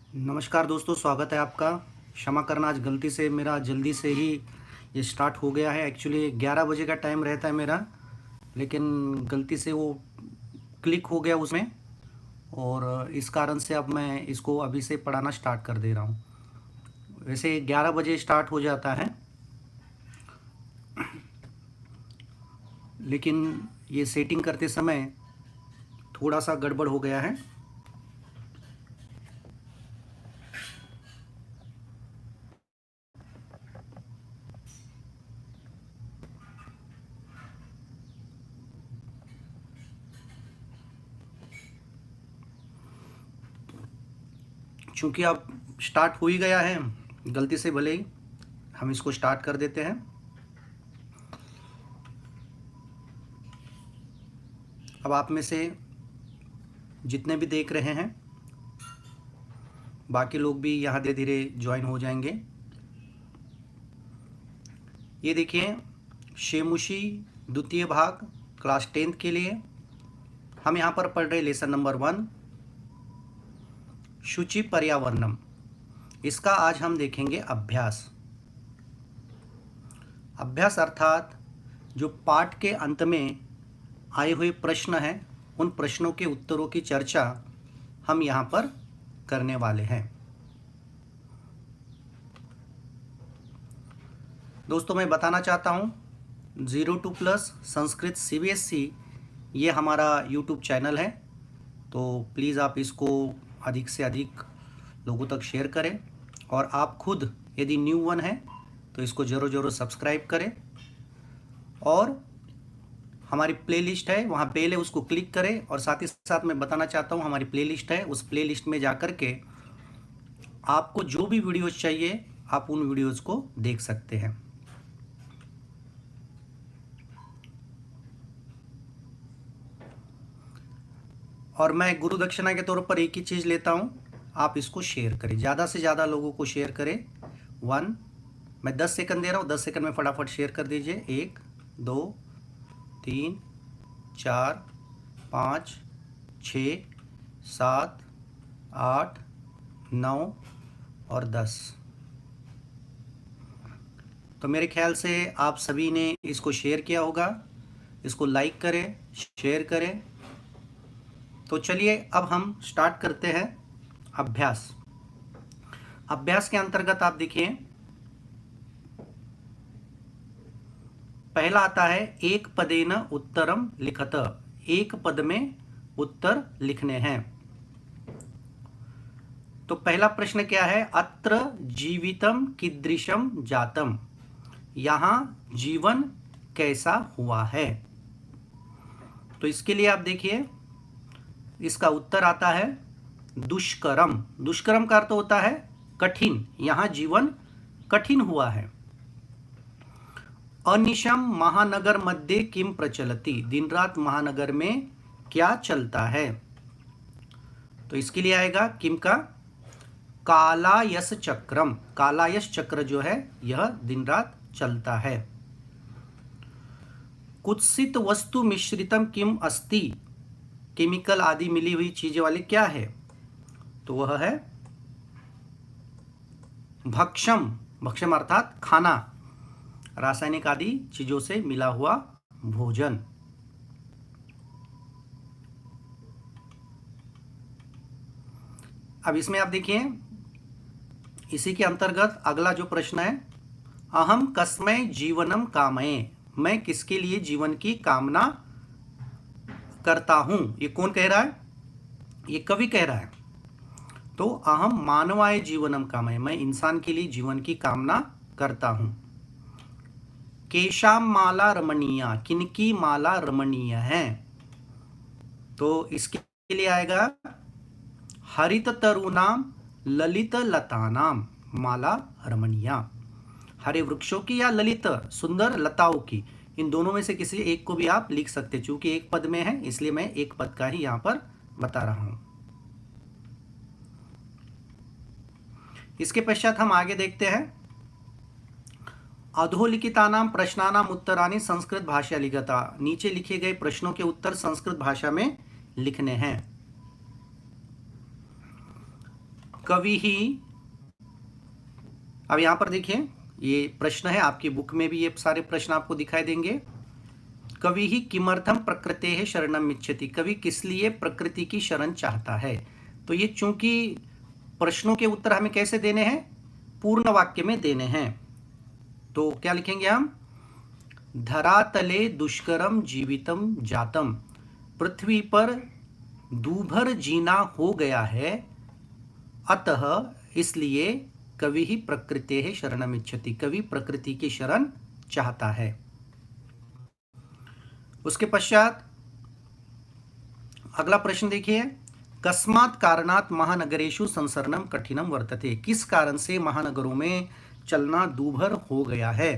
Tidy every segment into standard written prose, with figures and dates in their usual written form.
नमस्कार दोस्तों, स्वागत है आपका। क्षमा करना, आज गलती से मेरा जल्दी से ही ये स्टार्ट हो गया है। एक्चुअली 11 बजे का टाइम रहता है मेरा, लेकिन गलती से वो क्लिक हो गया उसमें, और इस कारण से अब मैं इसको अभी से पढ़ाना स्टार्ट कर दे रहा हूँ। वैसे 11 बजे स्टार्ट हो जाता है, लेकिन ये सेटिंग करते समय थोड़ा सा गड़बड़ हो गया है। चूँकि अब स्टार्ट हो ही गया है, गलती से भले ही हम इसको स्टार्ट कर देते हैं। अब आप में से जितने भी देख रहे हैं, बाकी लोग भी यहाँ धीरे धीरे ज्वाइन हो जाएंगे। ये देखिए, शेमुशी द्वितीय भाग क्लास 10th के लिए हम यहाँ पर पढ़ रहे लेसन नंबर 1, शुचि पर्यावरणम। इसका आज हम देखेंगे अभ्यास। अभ्यास अर्थात जो पाठ के अंत में आए हुए प्रश्न हैं, उन प्रश्नों के उत्तरों की चर्चा हम यहाँ पर करने वाले हैं। दोस्तों, मैं बताना चाहता हूँ 0 to+ संस्कृत CBSE ये हमारा YouTube चैनल है, तो प्लीज़ आप इसको अधिक से अधिक लोगों तक शेयर करें, और आप खुद यदि न्यू वन है तो इसको ज़रूर सब्सक्राइब करें, और हमारी प्लेलिस्ट है वहाँ बेल है, उसको क्लिक करें। और साथ ही साथ मैं बताना चाहता हूँ हमारी प्लेलिस्ट है, उस प्लेलिस्ट में जा कर के आपको जो भी वीडियोस चाहिए आप उन वीडियोस को देख सकते हैं। और मैं गुरु दक्षिणा के तौर पर एक ही चीज़ लेता हूँ, आप इसको शेयर करें, ज़्यादा से ज़्यादा लोगों को शेयर करें। मैं 10 सेकंड दे रहा हूँ, 10 सेकंड में फटाफट शेयर कर दीजिए। 1 2 3 4 5 6 7 8 9 और 10। तो मेरे ख्याल से आप सभी ने इसको शेयर किया होगा। इसको लाइक करें, शेयर करें। तो चलिए अब हम स्टार्ट करते हैं अभ्यास। अभ्यास के अंतर्गत आप देखिए, पहला आता है एक पदेन उत्तरम लिखत। एक पद में उत्तर लिखने हैं। तो पहला प्रश्न क्या है? अत्र जीवितम कीदृशम जातम। यहां जीवन कैसा हुआ है? तो इसके लिए आप देखिए, इसका उत्तर आता है दुष्करम। दुष्करम का अर्थ होता है कठिन। यहां जीवन कठिन हुआ है। अनिशम महानगर मध्य किम प्रचलति। दिन रात महानगर में क्या चलता है? तो इसके लिए आएगा किम का कालायस चक्रम। कालायस चक्र जो है यह दिन रात चलता है। कुत्सित वस्तु मिश्रितम किम अस्ति। केमिकल आदि मिली हुई चीजें वाले क्या है? तो वह है भक्षम। भक्षम अर्थात खाना, रासायनिक आदि चीजों से मिला हुआ भोजन। अब इसमें आप देखिए, इसी के अंतर्गत अगला जो प्रश्न है, अहम कस्मै जीवनम कामये। मैं किसके लिए जीवन की कामना करता हूं? ये कौन कह रहा है? ये कवि कह रहा है। तो अहम मानवाय जीवनम कामये, मैं इंसान के लिए जीवन की कामना करता हूं। केशाम माला रमणीया। किनकी माला रमणीय है? तो इसके लिए आएगा हरित तरुणाम ललित लतानाम माला रमणीया। हरे वृक्षों की या ललित सुंदर लताओं की, इन दोनों में से किसी एक को भी आप लिख सकते। चूंकि एक पद में है इसलिए मैं एक पद का ही यहां पर बता रहा हूं। इसके पश्चात हम आगे देखते हैं, अधोलिखितानाम प्रश्नानाम उत्तरानि संस्कृत भाषा लिखता। नीचे लिखे गए प्रश्नों के उत्तर संस्कृत भाषा में लिखने हैं। कवि ही, अब यहां पर देखिए ये प्रश्न है, आपकी बुक में भी ये सारे प्रश्न आपको दिखाई देंगे। कवि ही किमर्थम प्रकृतेः शरणम इच्छति, कवि किस लिए प्रकृति की शरण चाहता है। तो ये चूंकि प्रश्नों के उत्तर हमें कैसे देने हैं, पूर्ण वाक्य में देने हैं। तो क्या लिखेंगे हम, धरातले दुष्करम जीवितम जातम, पृथ्वी पर दूभर जीना हो गया है, अतः इसलिए कवि ही प्रकृतेः शरणम इच्छति, कवि प्रकृति की शरण चाहता है। उसके पश्चात अगला प्रश्न देखिए, कस्मात् कारणात् महानगरेषु संसरणम कठिनम वर्तते, किस कारण से महानगरों में चलना दूभर हो गया है।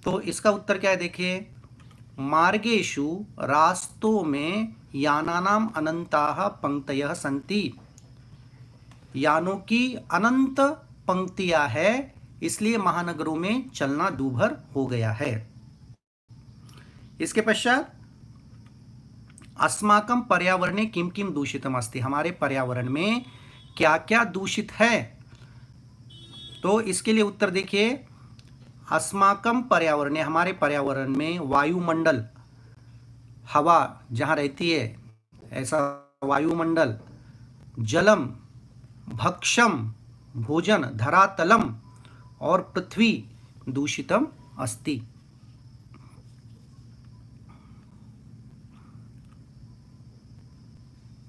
तो इसका उत्तर क्या है, देखिए, मार्गेषु, रास्तों में, यानानाम अनंताः पंक्तयः सन्ति, यानों की अनंत पंक्तियां है, इसलिए महानगरों में चलना दूभर हो गया है। इसके पश्चात अस्माकं पर्यावरणे किम किम दूषितम अस्ति, हमारे पर्यावरण में क्या क्या दूषित है। तो इसके लिए उत्तर देखिए, अस्माकं पर्यावरणे, हमारे पर्यावरण में वायुमंडल, हवा जहां रहती है ऐसा वायुमंडल, जलम, भक्षम, भोजन, धरातलम और पृथ्वी दूषितम अस्ति।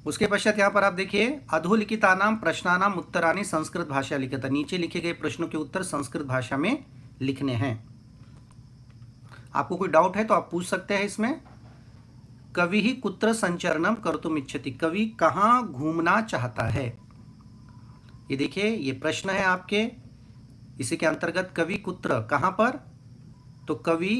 उसके पश्चात यहाँ पर आप देखिए, अधोलिखितानाम प्रश्नानाम उत्तरानि संस्कृत भाषा लिखित, नीचे लिखे गए प्रश्नों के उत्तर संस्कृत भाषा में लिखने हैं। आपको कोई डाउट है तो आप पूछ सकते हैं इसमें। कवि ही कुत्र संचरणम कर्तुम इच्छति, कवि कहाँ घूमना चाहता है। ये देखिए ये प्रश्न है आपके, इसी के अंतर्गत कवि कुत्र, कहाँ पर, तो कवि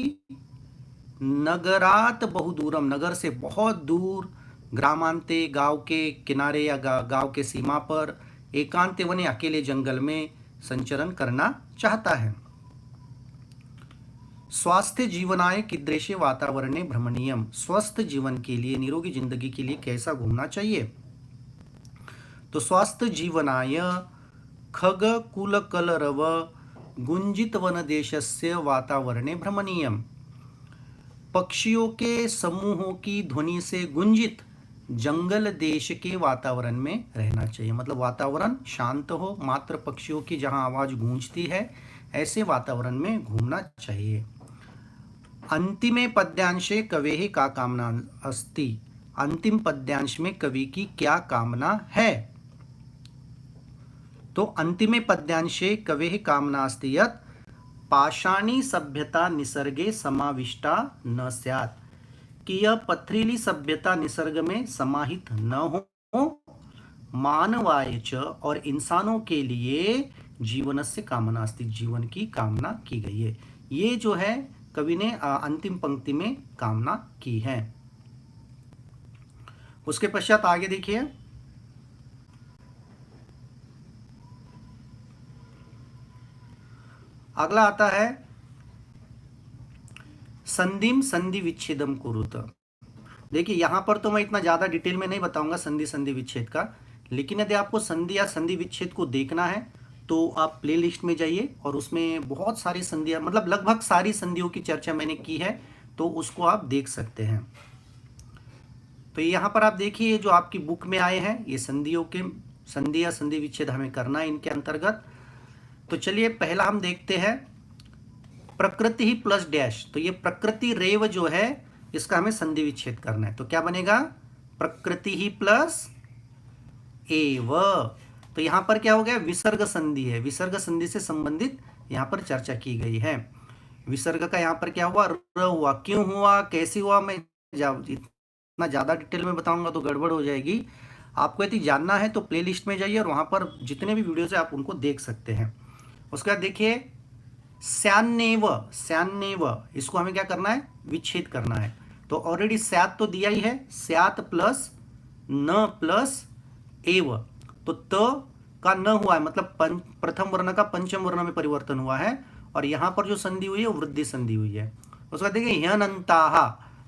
नगरात बहुदूरम, नगर से बहुत दूर, ग्रामांते, गांव के किनारे या गांव के सीमा पर, एकांते वने, अकेले जंगल में संचरण करना चाहता है। स्वास्थ्य जीवनाय कीदृशे वातावरणे भ्रमणीयम, स्वस्थ जीवन के लिए, निरोगी जिंदगी के लिए कैसा घूमना चाहिए। तो स्वास्थ्य जीवनाय खग कुल कलरव गुंजित वन देशस्य वातावरणे भ्रमणीयम, पक्षियों के समूहों की ध्वनि से गुंजित जंगल देश के वातावरण में रहना चाहिए, मतलब वातावरण शांत हो, मात्र पक्षियों की जहां आवाज गूंजती है ऐसे वातावरण में घूमना चाहिए। अंतिमे पद्यांशे कवेः का कामना अस्ति, अंतिम पद्यांश में कवि की क्या कामना है। तो अंतिमे पद्यांशे कवेः कामना अस्ति यत् पाषाणी सभ्यता निसर्गे समाविष्टा न स्यात्, कि यह पथरीली सभ्यता निसर्ग में समाहित न हो, मानवाय च, और इंसानों के लिए जीवनस्य कामना अस्ति, जीवन की कामना की गई है। ये जो है कवि ने अंतिम पंक्ति में कामना की है। उसके पश्चात आगे देखिए, अगला आता है संधिम संधि विच्छेदम कुरुत। देखिए यहां पर तो मैं इतना ज्यादा डिटेल में नहीं बताऊंगा संधि संधि विच्छेद का, लेकिन यदि आपको संधि या संधि विच्छेद को देखना है तो आप प्लेलिस्ट में जाइए और उसमें बहुत सारी संधियां, मतलब लगभग सारी संधियों की चर्चा मैंने की है, तो उसको आप देख सकते हैं। तो यहाँ पर आप देखिए जो आपकी बुक में आए हैं ये संधियों के, संधि या संधि विच्छेद हमें करना है इनके अंतर्गत। तो चलिए पहला हम देखते हैं प्रकृति ही प्लस डैश, तो ये प्रकृति रेव जो है इसका हमें संधि विच्छेद करना है। तो क्या बनेगा, प्रकृति ही प्लस एव। तो यहां पर क्या हो गया, विसर्ग संधि है, विसर्ग संधि से संबंधित यहां पर चर्चा की गई है। विसर्ग का यहां पर क्या हुआ, र हुआ, क्यों हुआ, कैसे हुआ, मैं इतना ज्यादा डिटेल में बताऊंगा तो गड़बड़ हो जाएगी। आपको यदि जानना है तो प्लेलिस्ट में जाइए और वहां पर जितने भी वीडियोज है आप उनको देख सकते हैं। उसके बाद देखिए स्यान्नेव, स्यान्नेव इसको हमें क्या करना है, विच्छेद करना है। तो ऑलरेडी स्यात तो दिया ही है, स्यात प्लस न प्लस एव, तो त का न हुआ है, मतलब प्रथम वर्ण का पंचम वर्ण में परिवर्तन हुआ है, और यहां पर जो संधि हुई है वो वृद्धि संधि हुई है। उसके बाद देखिए ह्यनन्ताः,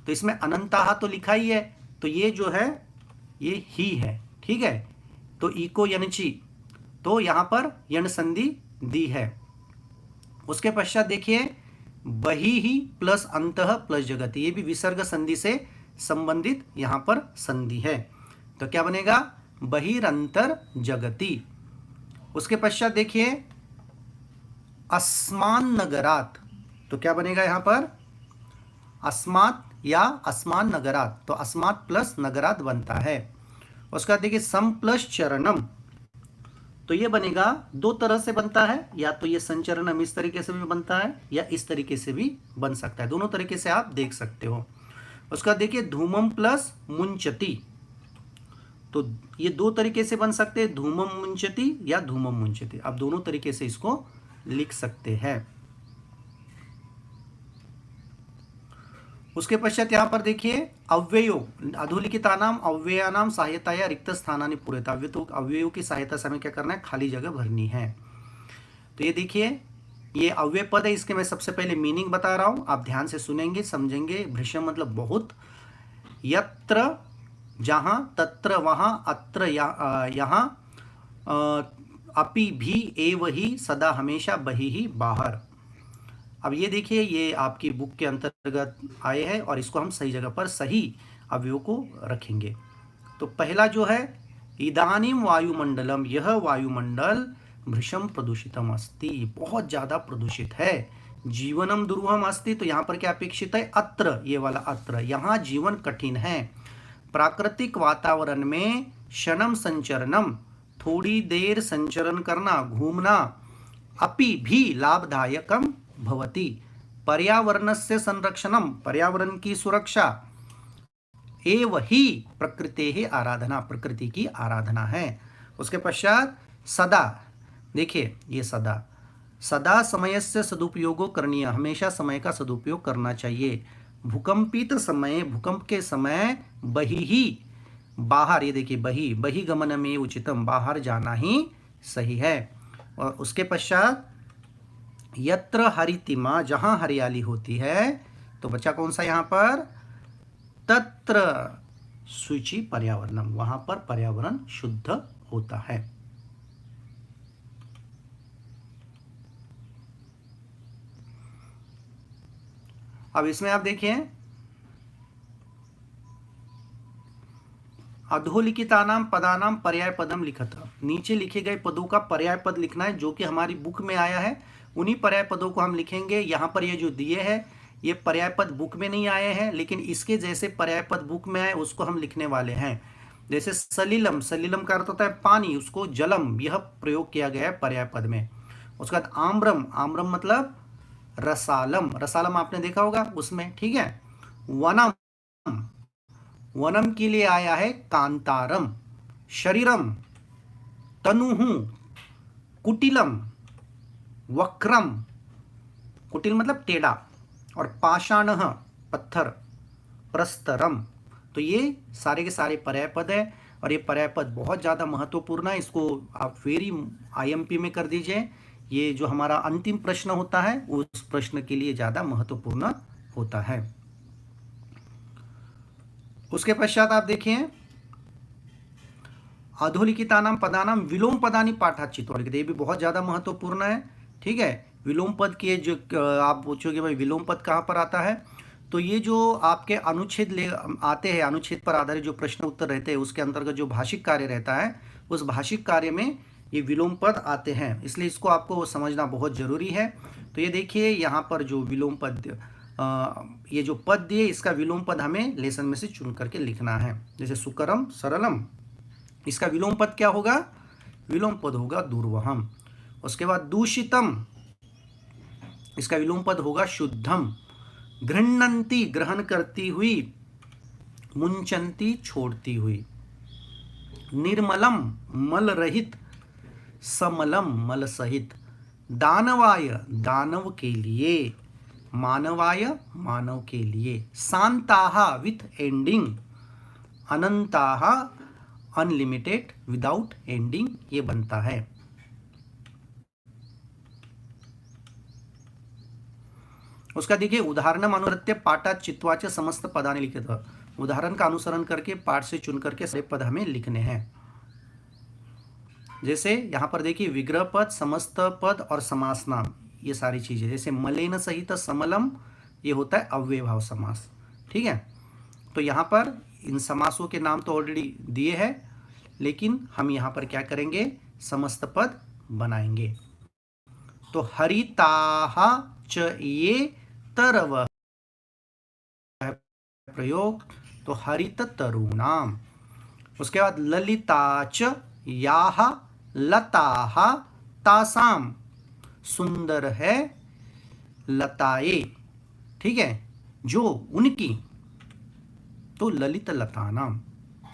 तो इसमें अनंताः तो लिखा ही है, तो ये जो है ये ही है, ठीक है। तो इको यनची, तो यहाँ पर यण संधि दी है। उसके पश्चात देखिए बहिः प्लस अंतः प्लस जगति, ये भी विसर्ग संधि से संबंधित यहाँ पर संधि है। तो क्या बनेगा बहिरंतर जगति। उसके पश्चात देखिए अस्मान नगरात, तो क्या बनेगा यहाँ पर अस्मात् या अस्मान नगरात, तो अस्मात् प्लस नगरात बनता है। उसके बाद देखिए सम प्लस चरणम, तो ये बनेगा दो तरह से बनता है, या तो ये संचरणम इस तरीके से भी बनता है या इस तरीके से भी बन सकता है, दोनों तरीके से आप देख सकते हो। उसका देखिए धूमम प्लस मुंचति, तो ये दो तरीके से बन सकते हैं, धूमम मुंचति या धूमम मुंचति, आप दोनों तरीके से इसको लिख सकते हैं। उसके पश्चात यहाँ पर देखिए अव्ययो अधोलिखितानाम अव्ययानाम सहायताया रिक्त स्थानानि पूर्यता, अव्ययों की सहायता से हमें क्या करना है, खाली जगह भरनी है। तो ये देखिए ये अव्यय पद है, इसके मैं सबसे पहले मीनिंग बता रहा हूँ, आप ध्यान से सुनेंगे समझेंगे। भृशम मतलब बहुत, यत्र जहाँ, तत्र वहाँ, अत्र यहाँ, अपि भी, एव ही, सदा हमेशा, बहि ही बाहर। अब ये देखिए ये आपकी बुक के अंतर्गत आए हैं और इसको हम सही जगह पर सही अवयव को रखेंगे। तो पहला जो है इदानीम वायुमंडलम, यह वायुमंडल भृशम प्रदूषितम अस्ति, बहुत ज़्यादा प्रदूषित है। जीवनम दुर्वहम अस्ति, तो यहाँ पर क्या अपेक्षित है, अत्र, ये वाला अत्र, यहाँ जीवन कठिन है। प्राकृतिक वातावरण में क्षणम संचरणम, थोड़ी देर संचरण करना, घूमना, अपि भी लाभदायकम भवति, पर्यावरणस्य संरक्षणम, पर्यावरण की सुरक्षा, एव ही प्रकृतेः आराधना, प्रकृति की आराधना है। उसके पश्चात सदा, देखिए ये सदा, सदा समयस्य सदुपयोगो करणीय, हमेशा समय का सदुपयोग करना चाहिए। भूकंपित समय, भूकंप के समय, बहिः बाहर, ये देखिए बहिः, बहिर्गमनमेव उचितम, बाहर जाना ही सही है। और उसके पश्चात यत्र हरितिमा, जहां हरियाली होती है, तो बच्चा कौन सा यहाँ पर, तत्र शुचि पर्यावरणम, वहां पर पर्यावरण शुद्ध होता है। अब इसमें आप देखिए अधोलिखितानाम पदानाम पर्याय पदम लिखत, नीचे लिखे गए पदों का पर्याय पद लिखना है, जो कि हमारी बुक में आया है, उन्हीं पर्याय पदों को हम लिखेंगे। यहाँ पर ये जो दिए हैं ये पर्याय पद बुक में नहीं आए हैं, लेकिन इसके जैसे पर्याय पद बुक में आए उसको हम लिखने वाले हैं। जैसे सलिलम, सलिलम का अर्थ होता है पानी, उसको जलम, यह प्रयोग किया गया है पर्याय पद में। उसके बाद आम्रम, आम्रम मतलब रसालम, रसालम आपने देखा होगा उसमें, ठीक है। वनम, वनम के लिए आया है कांतारम। शरीरम, तनुहु, कुटिलम, वक्रम, कुटिल मतलब टेढ़ा, और पाषाणः पत्थर, प्रस्तरम, तो ये सारे के सारे पर्याय पद है। और ये पर्याय पद बहुत ज़्यादा महत्वपूर्ण है, इसको आप वेरी IMP में कर दीजिए। ये जो हमारा अंतिम प्रश्न होता है उस प्रश्न के लिए ज़्यादा महत्वपूर्ण होता है। उसके पश्चात आप देखिए अधोलिखितानाम पदानाम विलोम पदानि पाठाचित्वा, ये भी बहुत ज़्यादा महत्वपूर्ण है, ठीक है। विलोम पद के जो आप पूछोगे भाई विलोम पद कहाँ पर आता है, तो ये जो आपके अनुच्छेद ले आते हैं, अनुच्छेद पर आधारित जो प्रश्न उत्तर रहते हैं उसके अंतर्गत जो भाषिक कार्य रहता है, उस भाषिक कार्य में ये विलोम पद आते हैं, इसलिए इसको आपको समझना बहुत ज़रूरी है। तो ये देखिए यहाँ पर जो विलोम पद, ये जो पद दिए इसका विलोम पद हमें लेसन में से चुन करके लिखना है। जैसे सुकरम, सरलम, इसका विलोम पद क्या होगा, विलोम पद होगा दुर्वहम। उसके बाद दूषितम, इसका विलोम पद होगा शुद्धम। गृह्णन्ति, ग्रहण करती हुई, मुंचन्ति, छोड़ती हुई। निर्मलम, मल रहित, समलम, मल सहित। दानवाय, दानव के लिए। मानवाय, मानव के लिए। शांताहा, विथ एंडिंग। अनंताहा, अनलिमिटेड, विदाउट एंडिंग, ये बनता है। उसका देखिए उदाहरणम अनुरत्य पाठात चित्वाच समस्त पदानि लिखित, उदाहरण का अनुसरण करके पाठ से चुन करके सारे पद हमें लिखने हैं। जैसे यहाँ पर देखिए विग्रह पद, समस्त पद और समास नाम, ये सारी चीजें। जैसे मलेन सहित समलम, ये होता है अव्ययभाव समास। ठीक है, तो यहाँ पर इन समासों के नाम तो ऑलरेडी दिए हैं, लेकिन हम यहाँ पर क्या करेंगे, समस्त पद बनाएंगे। तो हरिताः च ये तरवः प्रयोग, तो हरित तरुणाम। उसके बाद ललिता च याः लताः तासाम, सुंदर है लताएं, ठीक है, जो उनकी, तो ललित लता नाम,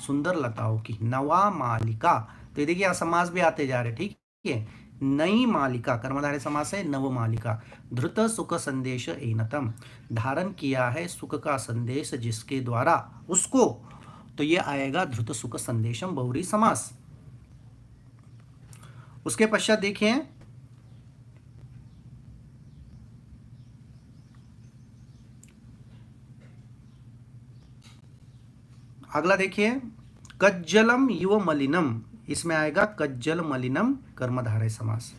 सुंदर लताओं की। नवा मालिका, तो ये देखिए यहाँ समास भी आते जा रहे, ठीक है। नई मालिका कर्मधारय समास है, नव मालिका। धृत सुख संदेश एनतम, धारण किया है सुख का संदेश जिसके द्वारा, उसको, तो ये आएगा धृत सुख संदेशम बहुरी समास। उसके पश्चात देखिए अगला, देखिए कज्जलम युव मलिनम, इसमें आएगा कज्जल मलिनम कर्मधारय समास।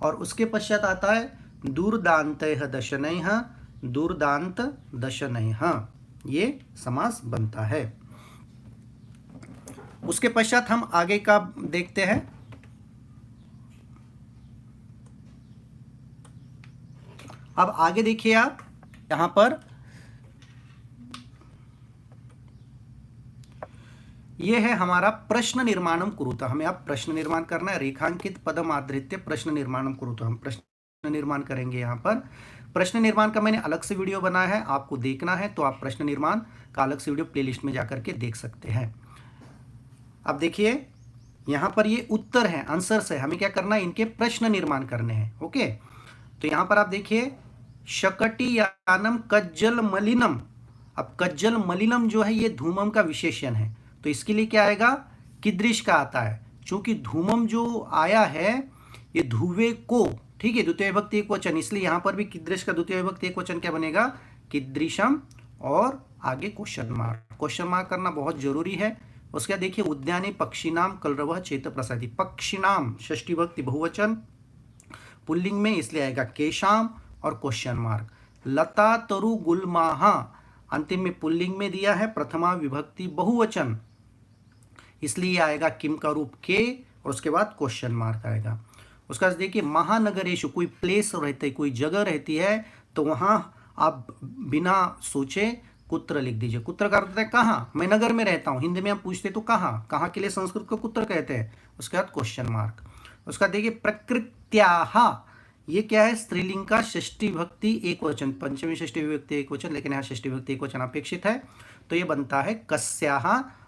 और उसके पश्चात आता है दूरदान्तैः दशनैः, दूरदांत दशनैः, ये समास बनता है। उसके पश्चात हम आगे का देखते हैं। अब आगे देखिए आप, यहां पर ये है हमारा प्रश्न निर्माणम कुरुतः। हमें अब प्रश्न निर्माण करना है। रेखांकित पदम आधृत्य प्रश्न निर्माणम कुरुतः, हम प्रश्न निर्माण करेंगे। यहाँ पर प्रश्न निर्माण का मैंने अलग से वीडियो बनाया है, आपको देखना है तो आप प्रश्न निर्माण का अलग से वीडियो प्लेलिस्ट में जाकर के देख सकते हैं। अब देखिए यहाँ पर ये उत्तर है, आंसर्स है, हमें क्या करना है, इनके प्रश्न निर्माण करने हैं। ओके, तो यहाँ पर आप देखिए शकटियानम कज्जल मलिनम। अब कज्जल मलिनम जो है ये धूमम का विशेषण है, तो इसके लिए क्या आएगा, कीदृश का आता है। चूंकि धूमम जो आया है ये धुवे को, ठीक है, द्वितीय विभक्ति एक वचन, इसलिए यहां पर भी कीदृश का द्वितीय विभक्ति एक वचन क्या बनेगा, कीदृशम, और आगे क्वेश्चन मार्क। क्वेश्चन मार्क करना बहुत जरूरी है। उसके बाद देखिए उद्यानी पक्षी नाम कलरवः चेत प्रसादी, पक्षी नाम षष्ठी विभक्ति बहुवचन पुल्लिंग में, इसलिए आएगा केशाम और क्वेश्चन मार्क। लता तरु गुलमाहा अंतिम में पुल्लिंग में दिया है, प्रथमा विभक्ति बहुवचन, इसलिए आएगा किम का रूप के, और उसके बाद क्वेश्चन मार्क आएगा। उसके बाद देखिए महानगरेश, कोई प्लेस रहती है, कोई जगह रहती है, तो वहां आप बिना सोचे कुत्र लिख दीजिए। कुत्र का अर्थ होता है कहाँ, मैं नगर में रहता हूँ, हिंदी में आप पूछते तो कहाँ, कहाँ के लिए संस्कृत को कुत्र कहते हैं। उसके बाद क्वेश्चन मार्क। उसका देखिए प्रकृत्याः, ये क्या है, स्त्रीलिंग का षष्ठी विभक्ति एक वचन, पंचमी षष्ठी विभक्ति एक वचन, लेकिन यहाँ षष्ठी विभक्ति एक वचन अपेक्षित है, तो ये बनता है कस्याः,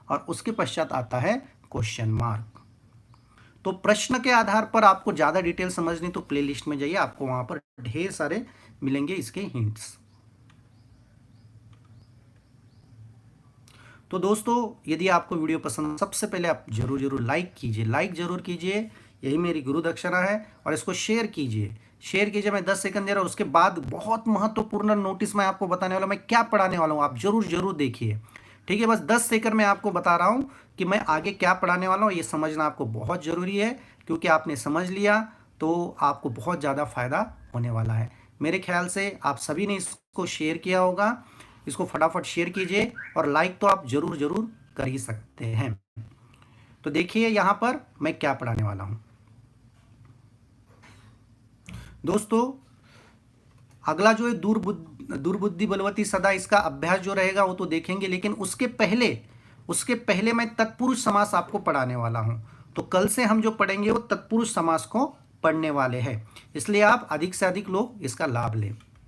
और उसके पश्चात आता है क्वेश्चन मार्क। तो प्रश्न के आधार पर आपको ज्यादा डिटेल समझनी तो प्लेलिस्ट में जाइए, आपको वहां पर ढेर सारे मिलेंगे इसके हिंट्स। तो दोस्तों यदि आपको वीडियो पसंद, सबसे पहले आप जरूर लाइक कीजिए, लाइक जरूर कीजिए, यही मेरी गुरु दक्षिणा है। और इसको शेयर कीजिए, शेयर कीजिए। मैं 10 सेकंड दे रहा हूँ, उसके बाद बहुत महत्वपूर्ण नोटिस मैं आपको बताने वाला हूँ, मैं क्या पढ़ाने वाला हूँ, आप जरूर देखिए, ठीक है। बस 10 सेकंड में आपको बता रहा हूँ कि मैं आगे क्या पढ़ाने वाला हूँ, ये समझना आपको बहुत जरूरी है, क्योंकि आपने समझ लिया तो आपको बहुत ज़्यादा फायदा होने वाला है। मेरे ख्याल से आप सभी ने इसको शेयर किया होगा, इसको फटाफट शेयर कीजिए, और लाइक तो आप जरूर कर ही सकते हैं। तो देखिए यहाँ पर मैं क्या पढ़ाने वाला हूँ दोस्तों। अगला जो है दुर्बुद्धि बलवती सदा, इसका अभ्यास जो रहेगा वो तो देखेंगे, लेकिन उसके पहले मैं तत्पुरुष समास आपको पढ़ाने वाला हूं। तो कल से हम जो पढ़ेंगे वो तत्पुरुष समास को पढ़ने वाले हैं, इसलिए आप अधिक से अधिक लोग इसका लाभ लें।